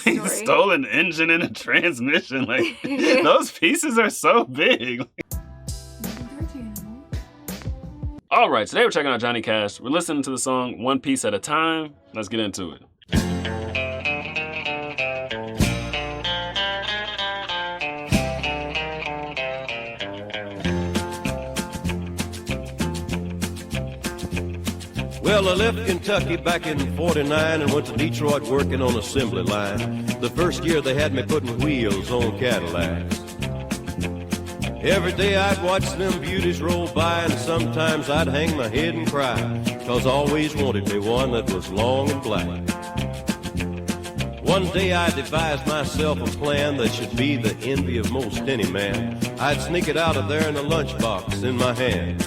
Like, stolen engine and a transmission. Like, those pieces are so big. All right, today we're checking out Johnny Cash. We're listening to the song One Piece at a Time. Let's get into it. Well, I left Kentucky back in '49 and went to Detroit working on assembly line. The first year they had me putting wheels on Cadillacs. Every day I'd watch them beauties roll by, and sometimes I'd hang my head and cry, 'cause I always wanted me one that was long and black. One day I devised myself a plan that should be the envy of most any man. I'd sneak it out of there in a lunchbox in my hand.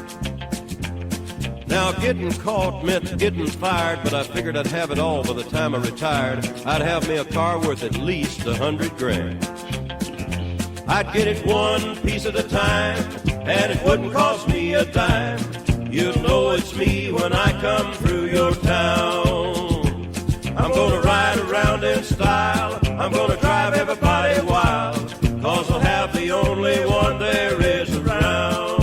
Now getting caught meant getting fired, but I figured I'd have it all by the time I retired. I'd have me a car worth at least $100 grand. I'd get it one piece at a time, and it wouldn't cost me a dime. You'll know it's me when I come through your town. I'm gonna ride around in style, I'm gonna drive everybody wild, 'cause I'll have the only one there is around.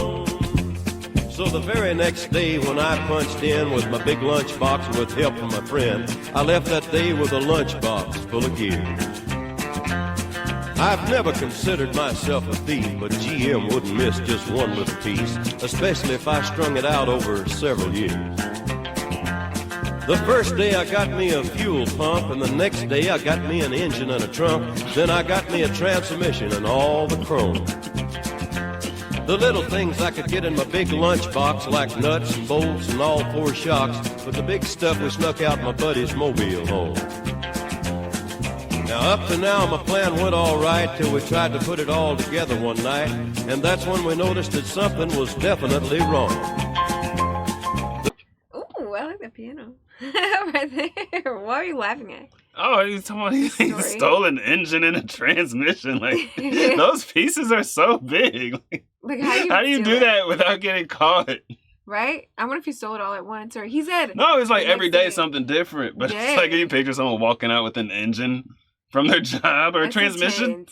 So the very next day when I punched in with my big lunchbox and with help from my friend, I left that day with a lunchbox full of gear. I've never considered myself a thief, but GM wouldn't miss just one little piece, especially if I strung it out over several years. The first day I got me a fuel pump, and the next day I got me an engine and a trunk. Then I got me a transmission and all the chrome. The little things I could get in my big lunchbox, like nuts and bolts and all four shocks, but the big stuff we snuck out my buddy's mobile home. Now up to now my plan went all right till we tried to put it all together one night, and that's when we noticed that something was definitely wrong. Ooh, I like the piano. Right there. What are you laughing at? Oh, he's talking about stolen engine and a transmission. Like, those pieces are so big. Like, how do you do that without getting caught? Right? I wonder if he stole it all at once, or he said... No, it's like every day something different. But it's like, can you picture someone walking out with an engine from their job or a transmission?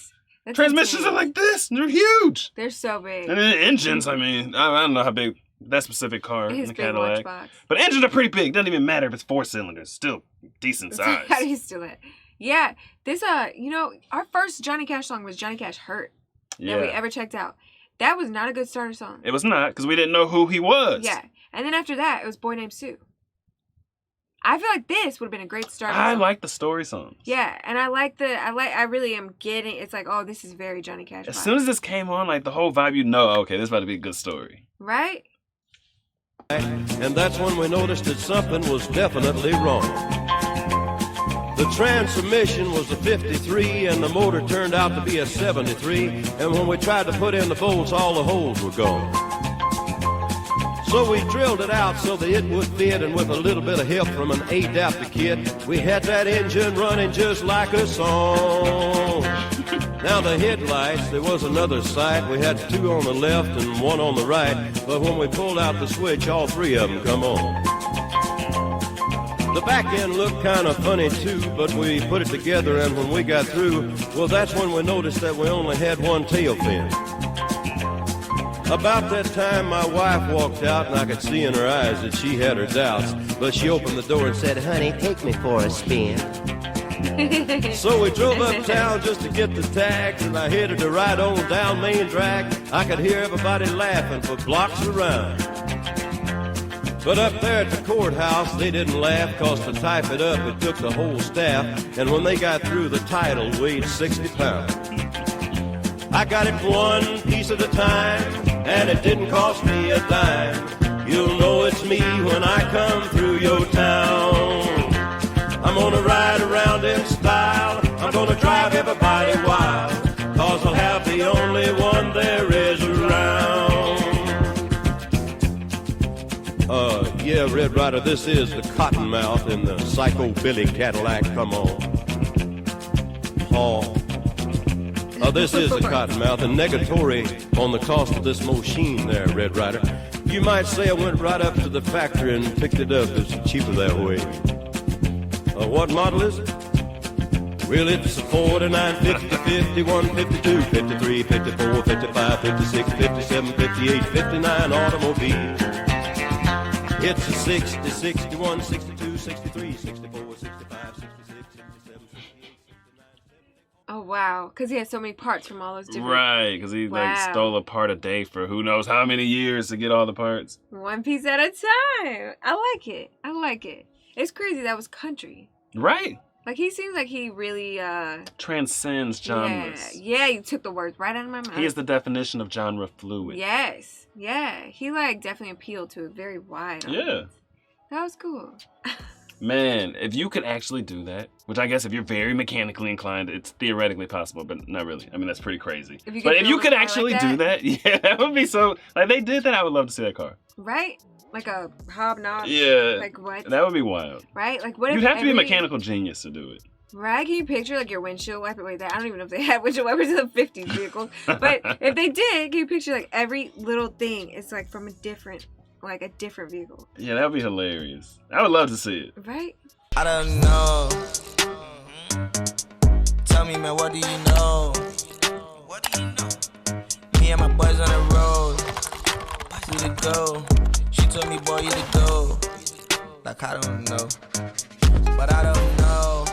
Transmissions are like this. They're huge. They're so big. And then engines, I mean, I don't know how big that specific car in the Cadillac. Lunchbox. But engines are pretty big. Doesn't even matter if it's 4 cylinders. Still decent size. How do you steal it? Yeah. This, you know, our first Johnny Cash song was Johnny Cash Hurt. That we ever checked out. That was not a good starter song. It was not, because we didn't know who he was. Yeah. And then after that, it was Boy Named Sue. I feel like this would have been a great starter song. I like the story songs. Yeah, and I really am getting, it's like, oh, this is very Johnny Cash. As soon as this came on, like the whole vibe, you know, okay, this is about to be a good story. Right? And that's when we noticed that something was definitely wrong. The transmission was a 53 and the motor turned out to be a 73, and when we tried to put in the bolts, all the holes were gone. So we drilled it out so that it would fit, and with a little bit of help from an adapter kit, we had that engine running just like a song. Now the headlights, there was another sight. We had 2 on the left and 1 on the right, but when we pulled out the switch, all 3 of them come on. The back end looked kind of funny too, but we put it together, and when we got through, well, that's when we noticed that we only had 1 tail fin. About that time, my wife walked out, and I could see in her eyes that she had her doubts, but she opened the door and said, "Honey, take me for a spin." So we drove uptown just to get the tags, and I headed to ride on down Main Drag. I could hear everybody laughing for blocks around. But up there at the courthouse, they didn't laugh, 'cause to type it up, it took the whole staff, and when they got through, the title weighed 60 pounds. I got it 1 piece at a time, and it didn't cost me a dime. You'll know it's me when I come through your town. I'm gonna ride around in style, I'm gonna drive everybody wild, 'cause I'll have the only one there is around. Yeah, Red Rider, this is the Cottonmouth in the Psycho Billy Cadillac, come on. This is the Cottonmouth, and negatory on the cost of this machine there, Red Rider. You might say I went right up to the factory and picked it up. It's cheaper that way. What model is it? Well, it's a 49, 50, 51, 52, 53, 54, 55, 56, 57, 58, 59 automobile. It's a 60, 61, 62, 63, 64, 65, 66, 67, 68, 69. Oh, wow. Because he has so many parts from all those different... Right, because he like stole a part a day for who knows how many years to get all the parts. One piece at a time. I like it. I like it. It's crazy that was country. Right. Like, he seems like he really... transcends genres. Yeah, you took the words right out of my mouth. He is the definition of genre fluid. Yes. Yeah. He, like, definitely appealed to a very wide audience. Yeah. That was cool. Man, if you could actually do that, which I guess if you're very mechanically inclined, it's theoretically possible, but not really. I mean, that's pretty crazy. If you could actually do that, yeah, that would be so... Like, they did that, I would love to see that car. Right? Like a hobnob. Yeah. Like what? That would be wild. Right? Like what if you'd have to be a mechanical genius to do it. Right? Can you picture like your windshield wiper? Wait, I don't even know if they had windshield wipers in the 50s vehicles. But if they did, can you picture like every little thing is like from a different vehicle? Yeah, that would be hilarious. I would love to see it. Right? I don't know. Tell me, man, what do you know? What do you know? Me and my boys on the road. We to go. She told me, boy, you to go. Like, I don't know. But I don't know.